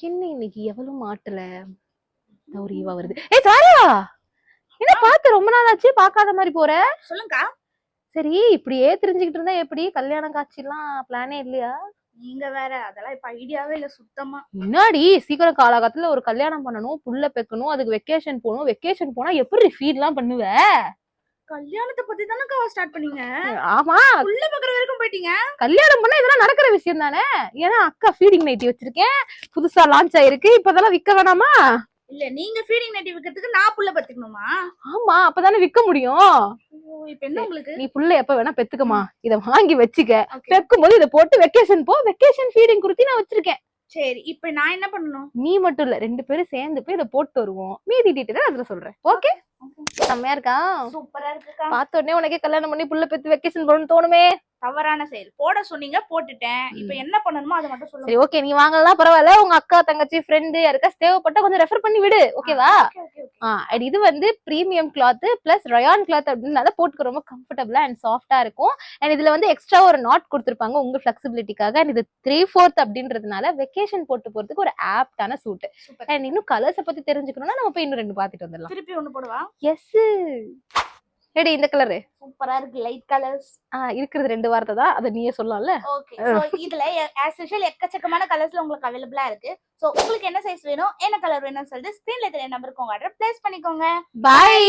என்ன இன்னைக்கு எவளும் மாட்டல. தௌரியவா வருது. தாரா, என்ன பார்த்து ரொம்ப நாள் ஆச்சு, பாக்காத மாதிரி போற. சொல்லுங்கக்கா. சரி, இப்படியே தெரிஞ்சுக்கிட்டு இருந்தா எப்படி? கல்யாணம் காட்சி எல்லாம் பிளானே இல்லையா? நீங்க வேற, அதெல்லாம் இப்ப ஐடியாவே இல்ல சுத்தமா. முன்னாடி சீக்கிரம் காலகாலத்துல ஒரு கல்யாணம் பண்ணணும், புள்ள பெக்கணும், அதுக்கு வெக்கேஷன் போகணும். வெக்கேஷன் போனா எப்படி ஃபீல் எல்லாம் பண்ணுவ? கல்யாணத்தை பத்தி தானக்கா ஸ்டார்ட் பண்ணீங்க. ஆமா, புள்ள பக்கற வரைக்கும் போயிட்டீங்க. கல்யாணம் பண்ணா இதெல்லாம் நடக்கிற விஷயம் தானே. ஏன்னா அக்கா ஃபீடிங் நைட்டி வச்சிருக்கேன், புதுசா லான்ச் ஆயிருக்கு, இப்பதெல்லாம் விக்க வேணாமா? இல்ல, நீங்க ஃபீடிங் நைட்டி விக்கிறதுக்கு நான் புள்ள பத்துக்கணுமா? ஆமா, அப்பதானே விக்க முடியும். இப்ப என்ன உங்களுக்கு? நீ புள்ள எப்ப வேணா பெத்துக்கமா, இத வாங்கி வச்சுக்க. பெக்கும் போது இத போட்டு வெக்கேஷன் போ. வெக்கேஷன் ஃபீடிங் குடுத்தி நான் வச்சிருக்கேன். சரி, இப்ப நான் என்ன பண்ணணும்? நீ மட்டும் இல்ல, 2 பேரும் சேர்ந்து போய் இத போட்டு வருவோம். மீதி டீடைல் அதுல சொல்றேன். ஓகே? செம்மையா இருக்கா? சூப்பரா இருக்குக்கா. பார்த்த உடனே உனக்கே கல்யாணம் பண்ணி புள்ள பெத்து வெக்கேஷன் போகணும்னு தோணுமே. தவறான செயல். போட சொன்னீங்க, போட்டுட்டேன். இப்ப என்ன பண்ணணுமோ அதை மட்டும் சொல்லுங்க. சரி, ஓகே, நீ வாங்கலாம் பரவாயில்ல. உங்க அக்கா தங்கச்சி ஃப்ரெண்ட் யாருக்கா தேவைப்பட்டா கொஞ்சம் ரெஃபர் பண்ணி விடு. ஓகேவா? அண்ட் இது வந்து premium cloth plus rayon cloth அப்படினால போட்டுக்க ரொம்ப கம்ஃபர்டபுளா அண்ட் சாஃப்டா இருக்கும். அண்ட் இதுல வந்து எக்ஸ்ட்ரா ஒரு நாட் கொடுத்திருப்பாங்க உங்க ஃபிளெக்சிபிலிட்டிக்காக. அண்ட் இது 3/4 அப்படின்றதுனால வெக்கேஷன் போட்டு போறதுக்கு ஒரு ஆப்டான சூட். அண்ட் இன்னும் கலர்ஸ் பத்தி தெரிஞ்சுக்கணும்னா நம்ம போய் இன்னும் 2 பாத்துட்டு வந்துடலாம். திருப்பி ஒண்ணு போடுவா? எஸ். ரெடி, இந்த கலரு சூப்பரா இருக்கு. லைட் கலர்ஸ் இருக்கிறது 2 வார்த்தை தான், அதை நீயே சொல்லலாம்ல. ஓகே, சோ இதுல as usual எக்கச்சக்கமான கலர்ஸ்ல உங்களுக்கு அவேலபிளா இருக்கு. சோ உங்களுக்கு என்ன சைஸ் வேணும், என்ன கலர் வேணும்னு சொல்லிட்டு ஸ்கிரீன்ல தெரிய நம்பருக்கு உங்க ஆர்டர் பிளேஸ் பண்ணிக்கோங்க. பை.